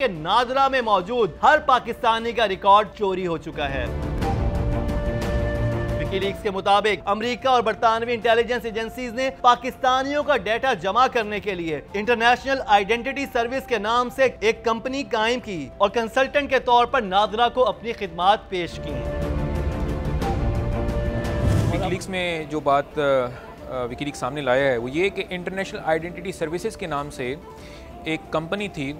कि नादरा में मौजूद हर पाकिस्तानी का रिकॉर्ड चोरी हो चुका है। विकीलीक्स के मुताबिक अमेरिका और बरतानवी इंटेलिजेंस एजेंसीज ने पाकिस्तानियों का डेटा जमा करने के लिए इंटरनेशनल आइडेंटिटी सर्विस के नाम से एक कंपनी कायम की और कंसल्टेंट के तौर पर नादरा को अपनी खिदमात पेश की। विकीलीक्स में जो बात विकीलीक्स सामने लाया है वो ये कि इंटरनेशनल आइडेंटिटी सर्विसेज के नाम से एक कंपनी थी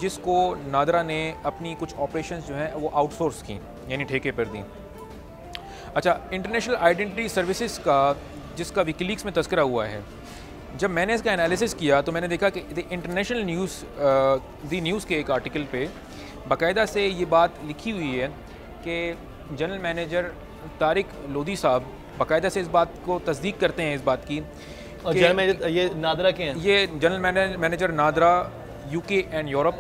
जिसको नादरा ने अपनी कुछ ऑपरेशंस जो हैं वो आउटसोर्स की, यानी ठेके पर दी। अच्छा, इंटरनेशनल आइडेंटिटी सर्विसेज का जिसका विकीलीक्स में तज़किरा हुआ है, जब मैंने इसका एनालिसिस किया तो मैंने देखा कि द इंटरनेशनल न्यूज़ के एक आर्टिकल पे बाकायदा से ये बात लिखी हुई है कि जनरल मैनेजर तारिक लोधी साहब बाकायदा से इस बात को तस्दीक करते हैं, इस बात की। और जनरल मैनेजर ये नादरा के हैं? ये general manager NADRA UK and Europe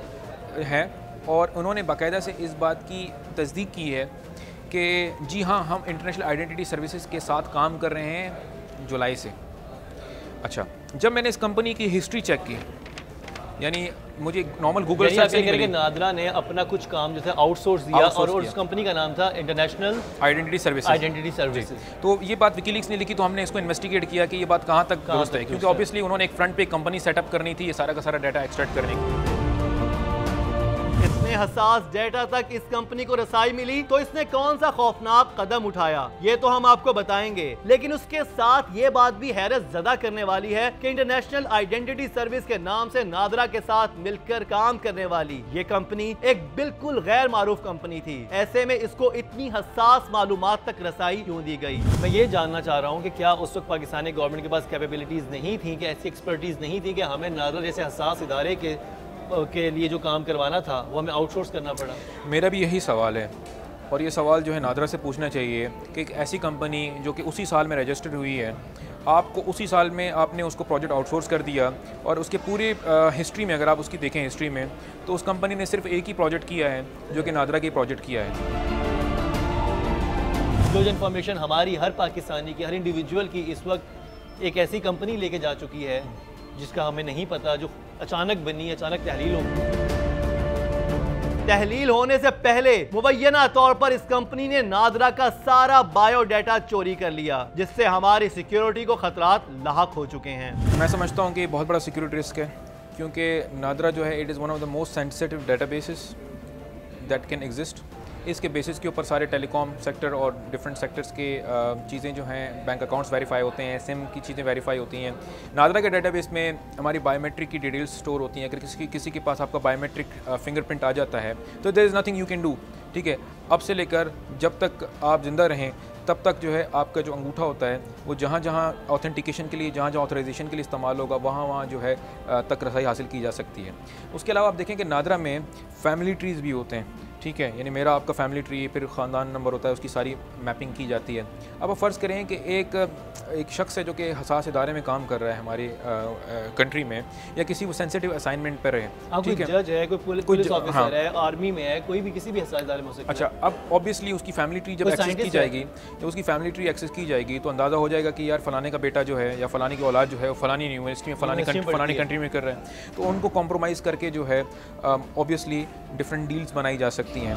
हैं, और उन्होंने बाकायदा से इस बात की तस्दीक की है कि जी हाँ, हम इंटरनेशनल आइडेंटिटी सर्विसेज के साथ काम कर रहे हैं जुलाई से। अच्छा, जब मैंने इस कंपनी की हिस्ट्री चेक की, यानी मुझे नॉर्मल गूगल सर्च से करके नादरा ने अपना कुछ काम जो था आउटसोर्स दिया, और उस कंपनी का नाम था इंटरनेशनल आइडेंटिटी सर्विसेज। तो ये बात विकीलीक्स ने लिखी, तो हमने इसको इन्वेस्टिगेट किया कि ये बात कहाँ तक दुरुस्त है, क्योंकि ऑब्वियसली उन्होंने एक फ्रंट पे कंपनी सेटअप करनी थी, ये सारा का सारा डाटा एक्सट्रैक्ट करने की। इतने हसास डेटा तक इस कंपनी को रसाई मिली तो इसने कौन सा खौफनाक कदम उठाया, ये तो हम आपको बताएंगे। लेकिन उसके साथ ये बात भी हैरत ज़दा करने वाली है कि इंटरनेशनल आइडेंटिटी सर्विस के नाम से नादरा के साथ मिलकर काम करने वाली ये कंपनी एक बिल्कुल गैर मारूफ कंपनी थी। ऐसे में इसको इतनी हसास मालूमात तक रसाई क्यों दी गई? मैं ये जानना चाह रहा हूँ कि क्या उस वक्त पाकिस्तानी गवर्नमेंट के पास कैपेबिलिटीज नहीं थी, कि ऐसी एक्सपर्टीज नहीं थी कि हमें नादरा जैसे हसास इदारे के लिए जो काम करवाना था वो हमें आउटसोर्स करना पड़ा? मेरा भी यही सवाल है, और ये सवाल जो है नादरा से पूछना चाहिए कि एक ऐसी कंपनी जो कि उसी साल में रजिस्टर्ड हुई है, आपको उसी साल में आपने उसको प्रोजेक्ट आउटसोर्स कर दिया, और उसके पूरे हिस्ट्री में अगर आप उसकी देखें हिस्ट्री में, तो उस कंपनी ने सिर्फ एक ही प्रोजेक्ट किया है जो कि नादरा की प्रोजेक्ट किया है। जो इन्फॉर्मेशन हमारी हर पाकिस्तानी की, हर इंडिविजुअल की इस वक्त एक ऐसी कंपनी लेके जा चुकी है जिसका हमें नहीं पता, जो अचानक बनी, अचानक तहलील हो। तहलील होने से पहले मुबैना तौर पर इस कंपनी ने नादरा का सारा बायोडाटा चोरी कर लिया, जिससे हमारी सिक्योरिटी को खतरात लाहक हो चुके हैं। मैं समझता हूँ कि बहुत बड़ा सिक्योरिटी रिस्क है, क्योंकि नादरा जो है it is one of the most sensitive databases that can exist. इसके बेसिस के ऊपर सारे टेलीकॉम सेक्टर और डिफरेंट सेक्टर्स के चीज़ें जो हैं, बैंक अकाउंट्स वेरीफाई होते हैं, सिम की चीज़ें वेरीफाई होती हैं। नादरा के डेटाबेस में हमारी बायोमेट्रिक की डिटेल्स स्टोर होती हैं। अगर किसी के पास आपका बायोमेट्रिक फिंगरप्रिंट आ जाता है तो there is nothing you can do, ठीक है। अब से लेकर जब तक आप ज़िंदा रहें तब तक जो है आपका जो अंगूठा होता है वो जहाँ जहाँ ऑथेंटिकेशन के लिए, जहाँ जहाँ ऑथराइजेशन के लिए इस्तेमाल होगा, वहाँ वहाँ जो है तक रसाई हासिल की जा सकती है। उसके अलावा आप देखें कि नादरा में फैमिली ट्रीज़ भी होते हैं, ठीक है, यानी मेरा आपका फैमिली ट्री, फिर ख़ानदान नंबर होता है, उसकी सारी मैपिंग की जाती है। अब आप फ़र्ज़ करें कि एक शख्स है जो कि हसास इदारे में काम कर रहा है हमारी कंट्री में, या किसी वो सेंसिटिव असाइनमेंट पर है, ठीक है, जज है, कोई पुलिस ऑफिसर है, आर्मी में है, कोई भी किसी भी हसास इदारे में हो सकता है। अच्छा, अब ऑब्वियसली उसकी फैमिली ट्री जब एक्सेस की जाएगी, जब उसकी फैमिली ट्री एक्सेस की जाएगी तो अंदाज़ा हो जाएगा कि यार फ़लाने का बेटा जो है या फ़लानी की औलाद जो है वो फ़लानी यूनिवर्सिटी में फ़लानी कंट्री में कर रहे हैं, तो उनको कॉम्प्रोमाइज़ करके जो है ऑब्वियसली डिफरेंट डील्स बनाई जा सकती हैं।